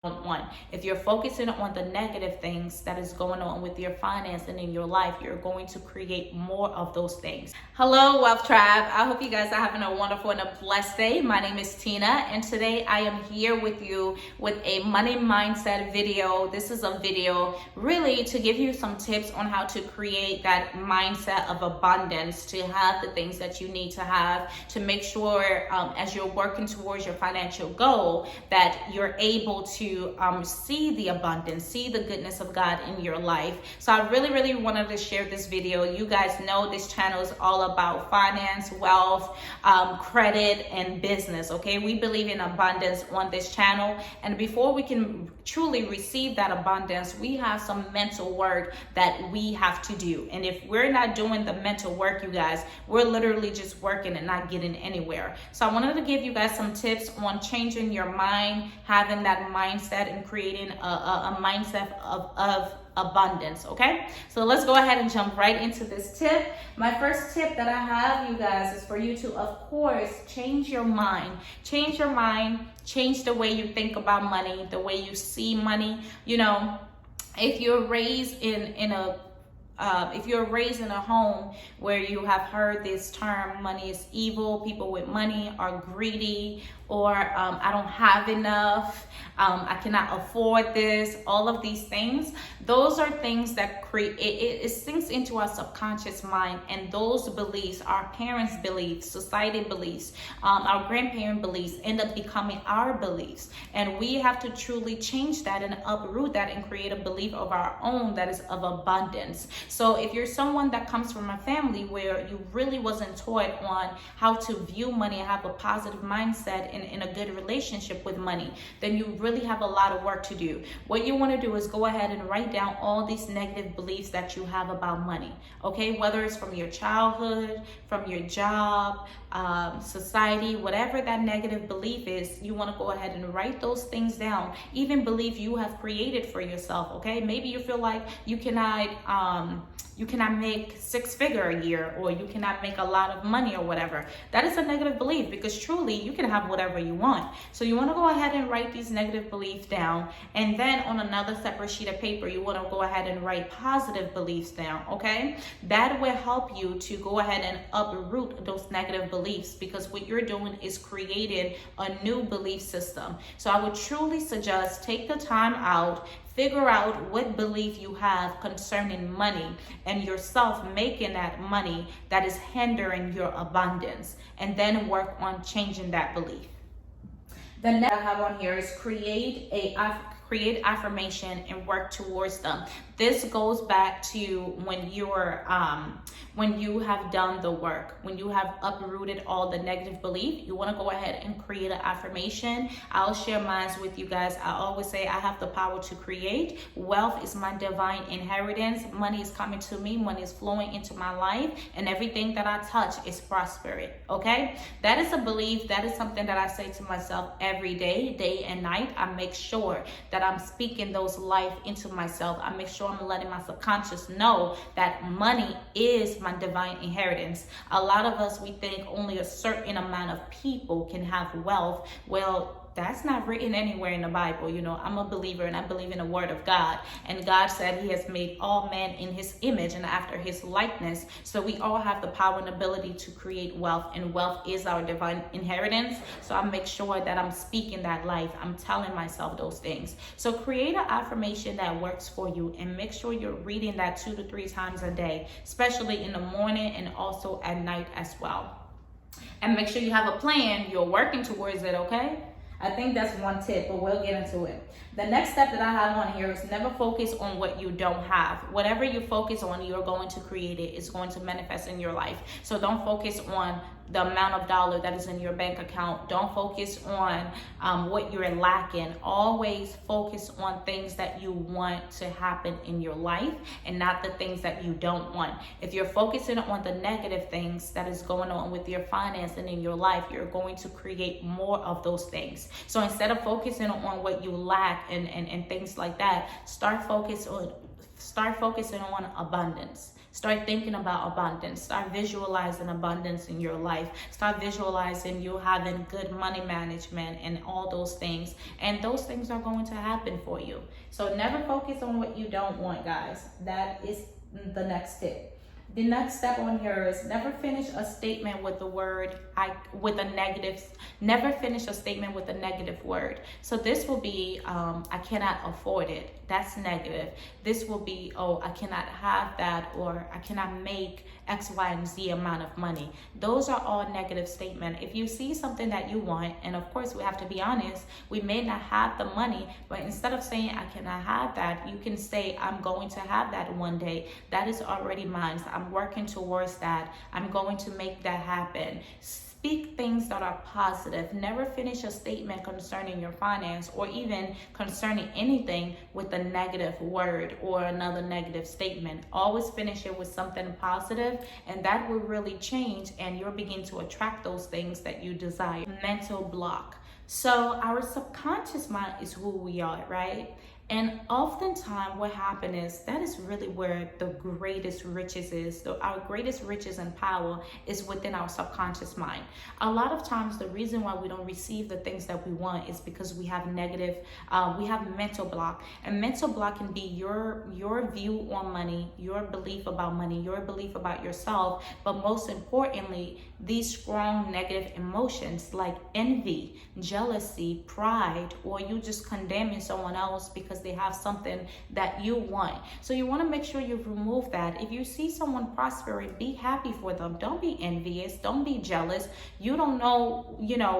don't want. If you're focusing on the negative things that is going on with your finance and in your life, you're going to create more of those things. Hello, Wealth Tribe. I hope you guys are having a wonderful and a blessed day. My name is Tina, and today I am here with you with a money mindset video. This is a video really to give you some tips on how to create that mindset of abundance, to have the things that you need to have, to make sure as you're working towards your financial goal that you're able to see the abundance, see the goodness of God in your life. So I really wanted to share this video. You guys know this channel is all about finance, wealth, credit, and business. Okay, we believe in abundance on this channel, and before we can truly receive that abundance, we have some mental work that we have to do. And if we're not doing the mental work, you guys, we're literally just working and not getting anywhere. So I wanted to give you guys some tips on changing your mind, having that mindset, and creating a mindset of abundance. Okay, so let's go ahead and jump right into this tip. My first tip that I have, you guys, is for you to, of course, change your mind. Change your mind, change the way you think about money, the way you see money. You know, if you're raised in a home where you have heard this term, money is evil, people with money are greedy, or I don't have enough, I cannot afford this, all of these things, those are things that create, it sinks into our subconscious mind, and those beliefs, our parents' beliefs, society beliefs, our grandparent beliefs end up becoming our beliefs. And we have to truly change that and uproot that and create a belief of our own that is of abundance. So if you're someone that comes from a family where you really wasn't taught on how to view money and have a positive mindset in a good relationship with money, then you really have a lot of work to do. What you want to do is go ahead and write down all these negative beliefs that you have about money, okay? Whether it's from your childhood, from your job, society, whatever that negative belief is, you want to go ahead and write those things down. Even belief you have created for yourself, okay? Maybe you feel like you cannot make six-figure a year, or you cannot make a lot of money or whatever. That is a negative belief, because truly you can have whatever you want. So you want to go ahead and write these negative beliefs down, and then on another separate sheet of paper, you want to go ahead and write positive beliefs down, okay? That will help you to go ahead and uproot those negative beliefs, because what you're doing is creating a new belief system. So I would truly suggest take the time out, figure out what belief you have concerning money and yourself making that money that is hindering your abundance, and then work on changing that belief. The next I have on here is create affirmation and work towards them. This goes back to when you have done the work, when you have uprooted all the negative belief, you want to go ahead and create an affirmation. I'll share mine with you guys. I always say I have the power to create. Wealth is my divine inheritance. Money is coming to me. Money is flowing into my life, and everything that I touch is prospering. Okay, that is a belief. That is something that I say to myself every day, day and night. I make sure that I'm speaking those life into myself. I make sure I'm letting my subconscious know that money is my divine inheritance. A lot of us, we think only a certain amount of people can have wealth. Well, that's not written anywhere in the Bible. You know, I'm a believer, and I believe in the word of God. And God said he has made all men in his image and after his likeness. So we all have the power and ability to create wealth, and wealth is our divine inheritance. So I make sure that I'm speaking that life. I'm telling myself those things. So create an affirmation that works for you, and make sure you're reading that 2 to 3 times a day, especially in the morning and also at night as well. And make sure you have a plan. You're working towards it, okay? I think that's one tip, but we'll get into it. The next step that I have on here is never focus on what you don't have. Whatever you focus on, you're going to create it. It's going to manifest in your life. So don't focus on the amount of dollar that is in your bank account. Don't focus on what you're lacking. Always focus on things that you want to happen in your life, and not the things that you don't want. If you're focusing on the negative things that is going on with your finance and in your life, you're going to create more of those things. So instead of focusing on what you lack and things like that, start focusing on abundance. Start thinking about abundance. Start visualizing abundance in your life. Start visualizing you having good money management and all those things. And those things are going to happen for you. So never focus on what you don't want, guys. That is the next tip. The next step on here is never finish a statement with the word never finish a statement with a negative word. So this will be I cannot afford it. That's negative. This will be, oh, I cannot have that, or I cannot make X, Y, and Z amount of money. Those are all negative statements. If you see something that you want, and of course we have to be honest, we may not have the money, but instead of saying I cannot have that, you can say I'm going to have that one day. That is already mine. So I'm working towards that. I'm going to make that happen. Speak things that are positive. Never finish a statement concerning your finance or even concerning anything with a negative word or another negative statement. Always finish it with something positive, and that will really change, and you'll begin to attract those things that you desire. Mental block. So our subconscious mind is who we are, right? And oftentimes what happens is that is really where the greatest riches is. Our greatest riches and power is within our subconscious mind. A lot of times the reason why we don't receive the things that we want is because we have we have mental block. And mental block can be your view on money, your belief about money, your belief about yourself, but most importantly, these strong negative emotions like envy, jealousy, pride, or you just condemning someone else because they have something that you want. So you want to make sure you remove that. If you see someone prospering, be happy for them. Don't be envious. Don't be jealous. You don't know,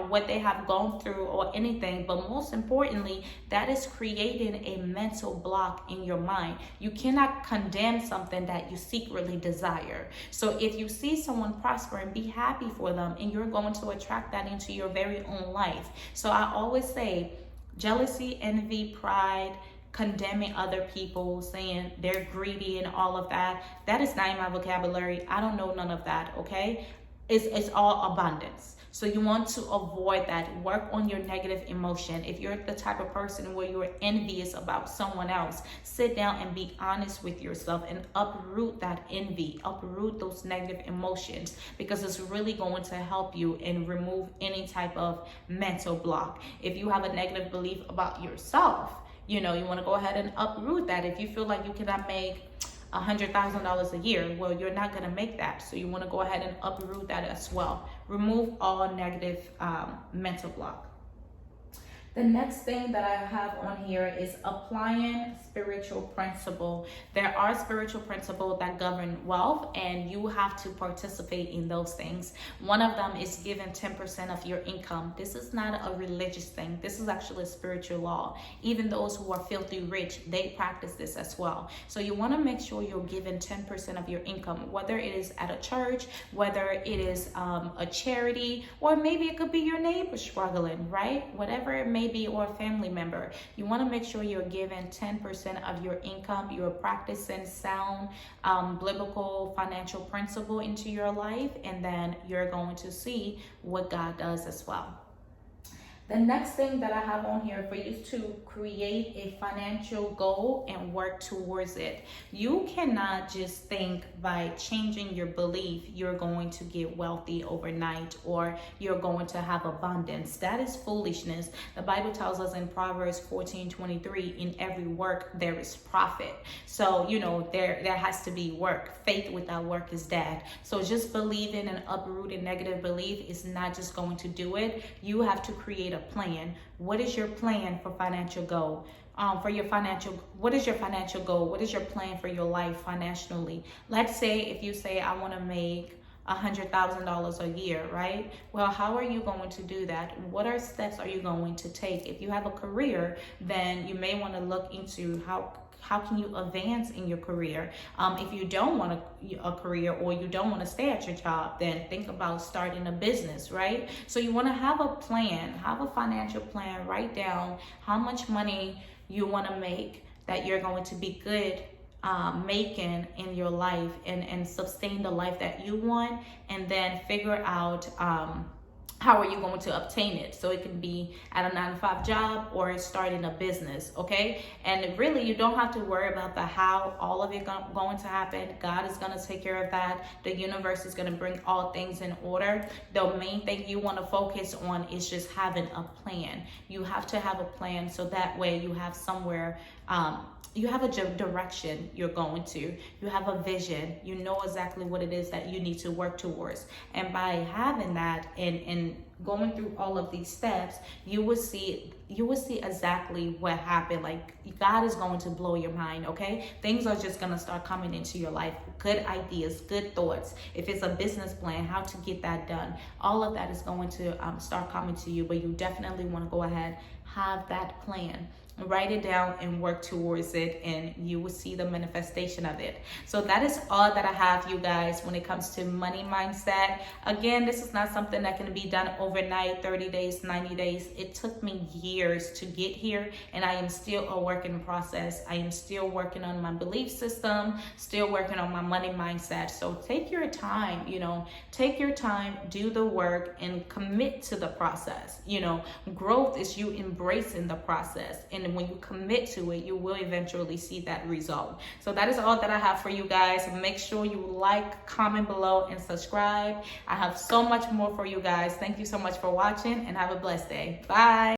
what they have gone through or anything, but most importantly, that is creating a mental block in your mind. You cannot condemn something that you secretly desire. So if you see someone prospering, be happy for them, and you're going to attract that into your very own life. So I always say jealousy, envy, pride, condemning other people, saying they're greedy and all of that, that is not in my vocabulary. I don't know none of that, okay? It's all abundance. So you want to avoid that. Work on your negative emotion. If you're the type of person where you're envious about someone else, sit down and be honest with yourself and uproot that envy, uproot those negative emotions, because it's really going to help you and remove any type of mental block. If you have a negative belief about yourself, you want to go ahead and uproot that. If you feel like you cannot make $100,000 a year, well, you're not going to make that. So you want to go ahead and uproot that as well. Remove all negative mental block. The next thing that I have on here is applying spiritual principle. There are spiritual principles that govern wealth, and you have to participate in those things. One of them is giving 10% of your income. This is not a religious thing. This is actually a spiritual law. Even those who are filthy rich, they practice this as well. So you want to make sure you're giving 10% of your income, whether it is at a church, whether it is a charity, or maybe it could be your neighbor struggling, right? Whatever it may be, or a family member. You want to make sure you're giving 10% of your income. You're practicing sound biblical financial principle into your life, and then you're going to see what God does as well. The next thing that I have on here for you is to create a financial goal and work towards it. You cannot just think by changing your belief you're going to get wealthy overnight or you're going to have abundance. That is foolishness. The Bible tells us in Proverbs 14:23, in every work there is profit. So, there has to be work. Faith without work is dead. So just believing and uprooting negative belief is not just going to do it. You have to create a plan. What is your plan for financial goal? What is your financial goal? What is your plan for your life financially? Let's say if you say, I want to make $100,000 a year, right? Well, how are you going to do that? What steps are you going to take? If you have a career, then you may want to look into how can you advance in your career. If you don't want a career or you don't want to stay at your job, then think about starting a business, right? So you want to have a plan, have a financial plan, write down how much money you want to make that you're going to be good making in your life and sustain the life that you want, and then figure out how are you going to obtain it? So it can be at a 9 to 5 job or starting a business, okay? And really, you don't have to worry about the how. All of it going to happen. God is going to take care of that. The universe is going to bring all things in order. The main thing you want to focus on is just having a plan. You have to have a plan, so that way you have somewhere, you have a direction you're going to. You have a vision. You know exactly what it is that you need to work towards. And by having that and going through all of these steps, you will see exactly what happened. Like, God is going to blow your mind, okay? Things are just going to start coming into your life. Good ideas, good thoughts. If it's a business plan, how to get that done. All of that is going to start coming to you, but you definitely want to go ahead, have that plan. Write it down and work towards it, and you will see the manifestation of it. So that is all that I have, you guys, when it comes to money mindset. Again, this is not something that can be done overnight, 30 days, 90 days. It took me years to get here, and I am still a work in process. I am still working on my belief system, still working on my money mindset. So take your time, take your time, do the work, and commit to the process. Growth is you embracing the process, and when you commit to it, you will eventually see that result. So that is all that I have for you guys. Make sure you like, comment below, and subscribe. I have so much more for you guys. Thank you so much for watching, and have a blessed day. Bye.